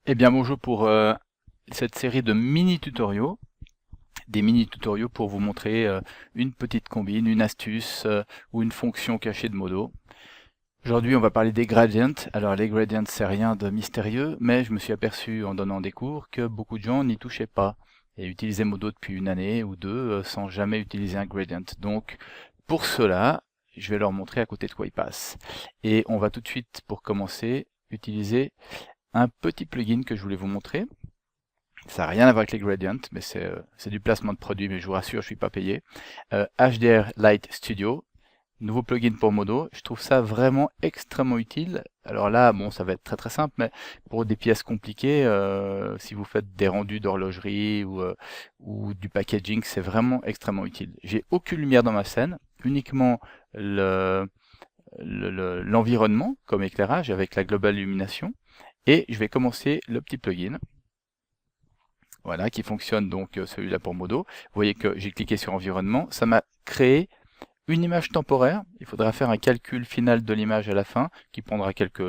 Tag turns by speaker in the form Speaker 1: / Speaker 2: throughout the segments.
Speaker 1: Eh bien bonjour pour cette série de mini-tutoriaux, des mini-tutoriaux pour vous montrer une petite combine, une astuce ou une fonction cachée de Modo. Aujourd'hui on va parler des gradients. Alors les gradients c'est rien de mystérieux, mais je me suis aperçu en donnant des cours que beaucoup de gens n'y touchaient pas et utilisaient Modo depuis une année ou deux sans jamais utiliser un gradient. Donc pour cela, je vais leur montrer à côté de quoi ils passent. Et on va tout de suite, pour commencer, utiliser un petit plugin que je voulais vous montrer. Ça n'a rien à voir avec les gradients, mais c'est du placement de produit, mais je vous rassure, je suis pas payé. HDR Light Studio, nouveau plugin pour Modo. Je trouve ça vraiment extrêmement utile. Alors là, bon, ça va être très très simple, mais pour des pièces compliquées, si vous faites des rendus d'horlogerie ou du packaging, c'est vraiment extrêmement utile. J'ai aucune lumière dans ma scène, uniquement l'environnement comme éclairage avec la global illumination. Et je vais commencer le petit plugin. Voilà, qui fonctionne donc celui-là pour Modo. Vous voyez que j'ai cliqué sur environnement, ça m'a créé une image temporaire. Il faudra faire un calcul final de l'image à la fin, qui prendra quelques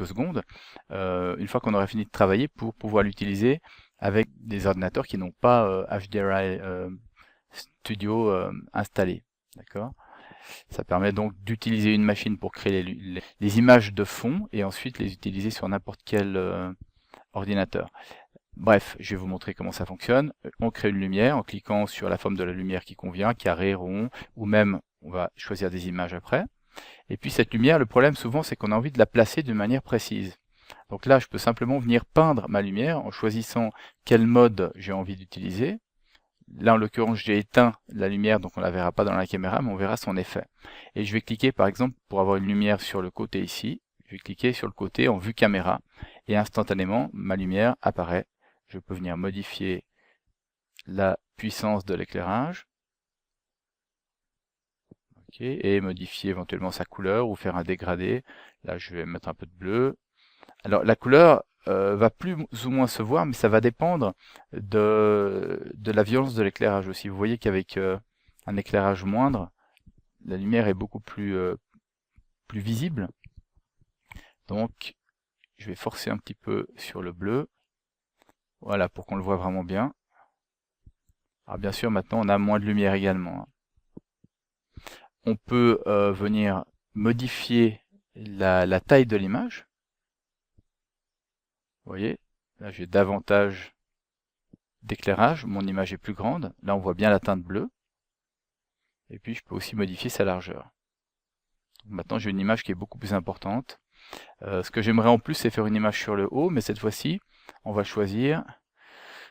Speaker 1: secondes, une fois qu'on aura fini de travailler pour pouvoir l'utiliser avec des ordinateurs qui n'ont pas HDRI Studio installé. D'accord. Ça permet donc d'utiliser une machine pour créer les images de fond et ensuite les utiliser sur n'importe quel ordinateur. Bref, je vais vous montrer comment ça fonctionne. On crée une lumière en cliquant sur la forme de la lumière qui convient, carré, rond, ou même on va choisir des images après. Et puis cette lumière, le problème souvent c'est qu'on a envie de la placer de manière précise. Donc là, je peux simplement venir peindre ma lumière en choisissant quel mode j'ai envie d'utiliser. Là, en l'occurrence, j'ai éteint la lumière, donc on la verra pas dans la caméra, mais on verra son effet. Et je vais cliquer, par exemple, pour avoir une lumière sur le côté ici, je vais cliquer sur le côté en vue caméra, et instantanément, ma lumière apparaît. Je peux venir modifier la puissance de l'éclairage, et modifier éventuellement sa couleur ou faire un dégradé. Là, je vais mettre un peu de bleu. Alors, la couleur va plus ou moins se voir, mais ça va dépendre de la violence de l'éclairage aussi. Vous voyez qu'avec un éclairage moindre, la lumière est beaucoup plus visible. Donc, je vais forcer un petit peu sur le bleu. Voilà, pour qu'on le voit vraiment bien. Alors bien sûr, maintenant, on a moins de lumière également. On peut venir modifier la taille de l'image. Vous voyez, là j'ai davantage d'éclairage, mon image est plus grande. Là on voit bien la teinte bleue. Et puis je peux aussi modifier sa largeur. Donc, maintenant j'ai une image qui est beaucoup plus importante. Ce que j'aimerais en plus c'est faire une image sur le haut, mais cette fois-ci on va choisir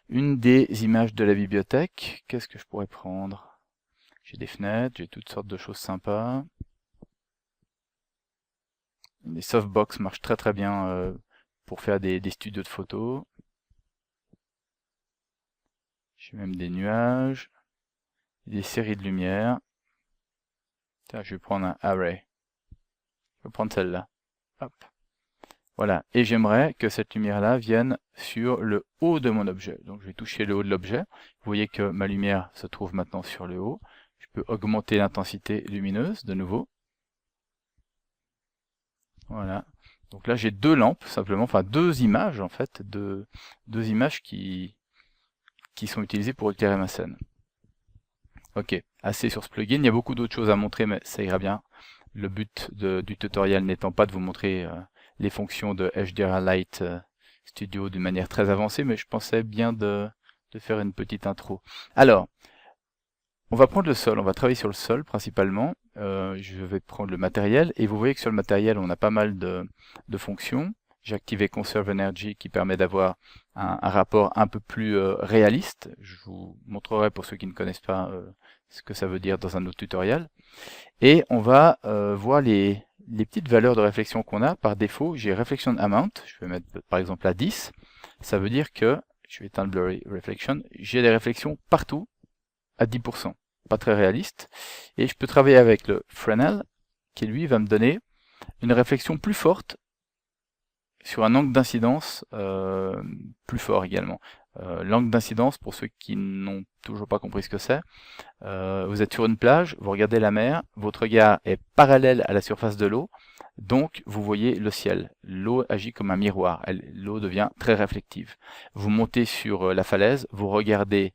Speaker 1: une des images de la bibliothèque. Qu'est-ce que je pourrais prendre? J'ai des fenêtres, j'ai toutes sortes de choses sympas. Les softbox marchent très très bien pour faire des studios de photos. J'ai même des nuages, des séries de lumière. Tiens, je vais prendre un array. Je vais prendre celle-là. Hop. Voilà. Et j'aimerais que cette lumière-là vienne sur le haut de mon objet. Donc je vais toucher le haut de l'objet. Vous voyez que ma lumière se trouve maintenant sur le haut. Je peux augmenter l'intensité lumineuse de nouveau. Voilà. Donc là j'ai deux lampes simplement, enfin deux images en fait, deux images qui sont utilisées pour éclairer ma scène. Ok, assez sur ce plugin. Il y a beaucoup d'autres choses à montrer, mais ça ira bien. Le but du tutoriel n'étant pas de vous montrer les fonctions de HDR Light Studio d'une manière très avancée, mais je pensais bien de faire une petite intro. Alors, on va prendre le sol, on va travailler sur le sol principalement. Je vais prendre le matériel, et vous voyez que sur le matériel, on a pas mal de fonctions. J'ai activé Conserve Energy qui permet d'avoir un rapport un peu plus réaliste. Je vous montrerai pour ceux qui ne connaissent pas ce que ça veut dire dans un autre tutoriel. Et on va voir les petites valeurs de réflexion qu'on a. Par défaut, j'ai Reflection Amount, je vais mettre par exemple à 10. Ça veut dire que, je vais éteindre Blurry Reflection, j'ai des réflexions partout à 10%. Pas très réaliste. Et je peux travailler avec le Fresnel, qui lui va me donner une réflexion plus forte sur un angle d'incidence plus fort également. L'angle d'incidence, pour ceux qui n'ont toujours pas compris ce que c'est, vous êtes sur une plage, vous regardez la mer, votre regard est parallèle à la surface de l'eau, donc vous voyez le ciel. L'eau agit comme un miroir, l'eau devient très réflective. Vous montez sur la falaise, vous regardez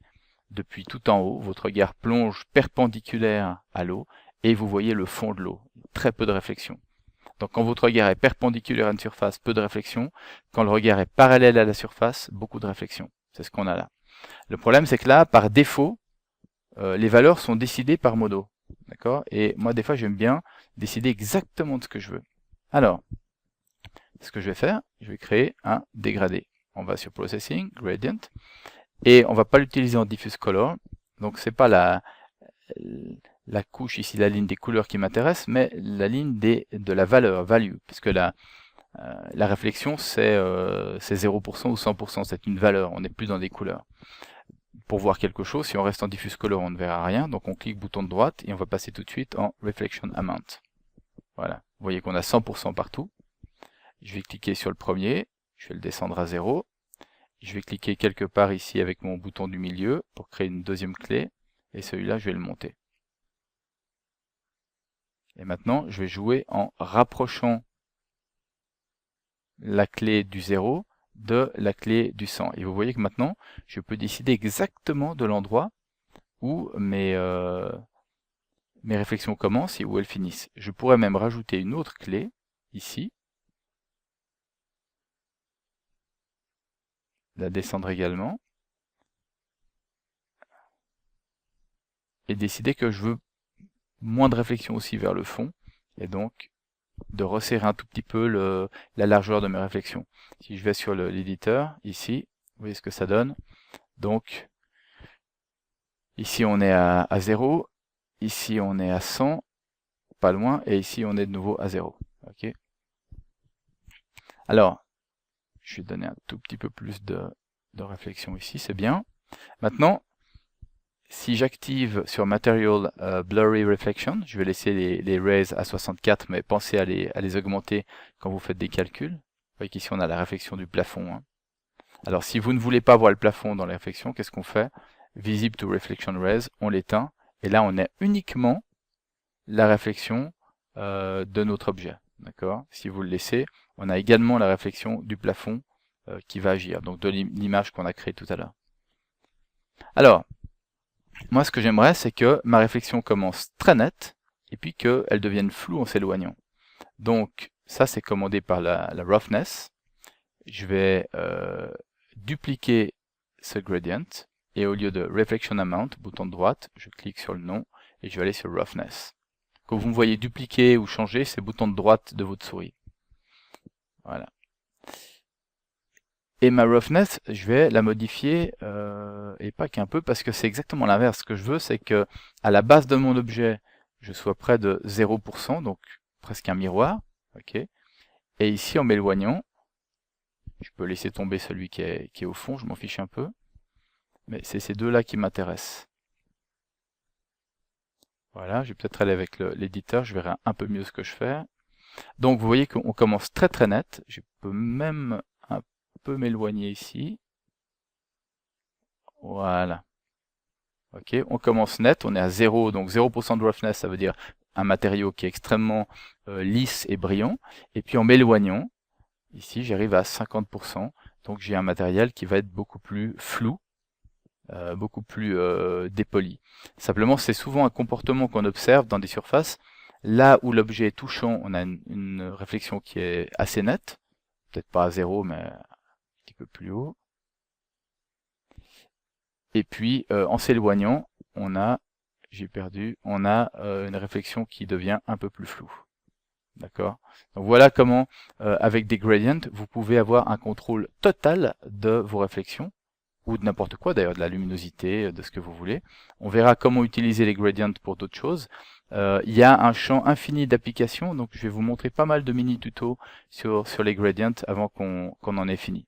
Speaker 1: depuis tout en haut, votre regard plonge perpendiculaire à l'eau et vous voyez le fond de l'eau, très peu de réflexion. Donc quand votre regard est perpendiculaire à une surface, peu de réflexion. Quand le regard est parallèle à la surface, beaucoup de réflexion. C'est ce qu'on a là. Le problème, c'est que là, par défaut, les valeurs sont décidées par Modo. D'accord? Et moi, des fois, j'aime bien décider exactement de ce que je veux. Alors, ce que je vais faire, je vais créer un dégradé. On va sur Processing, Gradient, et on va pas l'utiliser en Diffuse Color. Donc, c'est pas la couche ici, la ligne des couleurs qui m'intéresse, mais la ligne de la valeur, value, puisque la réflexion, c'est 0% ou 100%, c'est une valeur, on n'est plus dans des couleurs. Pour voir quelque chose, si on reste en diffuse color, on ne verra rien, donc on clique bouton de droite et on va passer tout de suite en Reflection Amount. Voilà, vous voyez qu'on a 100% partout. Je vais cliquer sur le premier, je vais le descendre à 0. Je vais cliquer quelque part ici avec mon bouton du milieu pour créer une deuxième clé, et celui-là, je vais le monter. Et maintenant, je vais jouer en rapprochant la clé du 0 de la clé du 100. Et vous voyez que maintenant, je peux décider exactement de l'endroit où mes réflexions commencent et où elles finissent. Je pourrais même rajouter une autre clé, ici, la descendre également, et décider que je veux moins de réflexion aussi vers le fond, et donc de resserrer un tout petit peu la largeur de mes réflexions. Si je vais sur l'éditeur, ici, vous voyez ce que ça donne. Donc, ici on est à 0, ici on est à 100, pas loin, et ici on est de nouveau à 0. Okay. Alors, je vais donner un tout petit peu plus de réflexion ici, c'est bien. Maintenant, si j'active sur Material Blurry Reflection, je vais laisser les rays à 64, mais pensez à les augmenter quand vous faites des calculs. Vous voyez qu'ici on a la réflexion du plafond. Hein. Alors si vous ne voulez pas voir le plafond dans les réflexions, qu'est-ce qu'on fait? Visible to Reflection Rays, on l'éteint, et là on a uniquement la réflexion de notre objet. D'accord? Si vous le laissez, on a également la réflexion du plafond qui va agir, donc de l'image qu'on a créée tout à l'heure. Alors, moi, ce que j'aimerais, c'est que ma réflexion commence très nette, et puis qu'elle devienne floue en s'éloignant. Donc, ça, c'est commandé par la roughness. Je vais dupliquer ce gradient, et au lieu de Reflection Amount, bouton de droite, je clique sur le nom, et je vais aller sur Roughness. Quand vous me voyez dupliquer ou changer, c'est bouton de droite de votre souris. Voilà. Et ma roughness, je vais la modifier, et pas qu'un peu, parce que c'est exactement l'inverse. Ce que je veux, c'est que à la base de mon objet, je sois près de 0%, donc presque un miroir. Okay. Et ici, en m'éloignant, je peux laisser tomber celui qui est au fond, je m'en fiche un peu. Mais c'est ces deux-là qui m'intéressent. Voilà, je vais peut-être aller avec l'éditeur, je verrai un peu mieux ce que je fais. Donc vous voyez qu'on commence très très net. Je peux même un peu m'éloigner ici. Voilà. Ok, on commence net, on est à 0, donc 0% de roughness, ça veut dire un matériau qui est extrêmement lisse et brillant. Et puis en m'éloignant, ici j'arrive à 50%, donc j'ai un matériel qui va être beaucoup plus flou, beaucoup plus dépoli. Simplement, c'est souvent un comportement qu'on observe dans des surfaces. Là où l'objet est touchant, on a une réflexion qui est assez nette, peut-être pas à 0, mais un petit peu plus haut. Et puis, en s'éloignant, on a une réflexion qui devient un peu plus floue. D'accord? Donc voilà comment, avec des gradients, vous pouvez avoir un contrôle total de vos réflexions, ou de n'importe quoi d'ailleurs, de la luminosité, de ce que vous voulez. On verra comment utiliser les gradients pour d'autres choses. Il y a un champ infini d'applications, donc je vais vous montrer pas mal de mini-tutos sur les gradients avant qu'on en ait fini.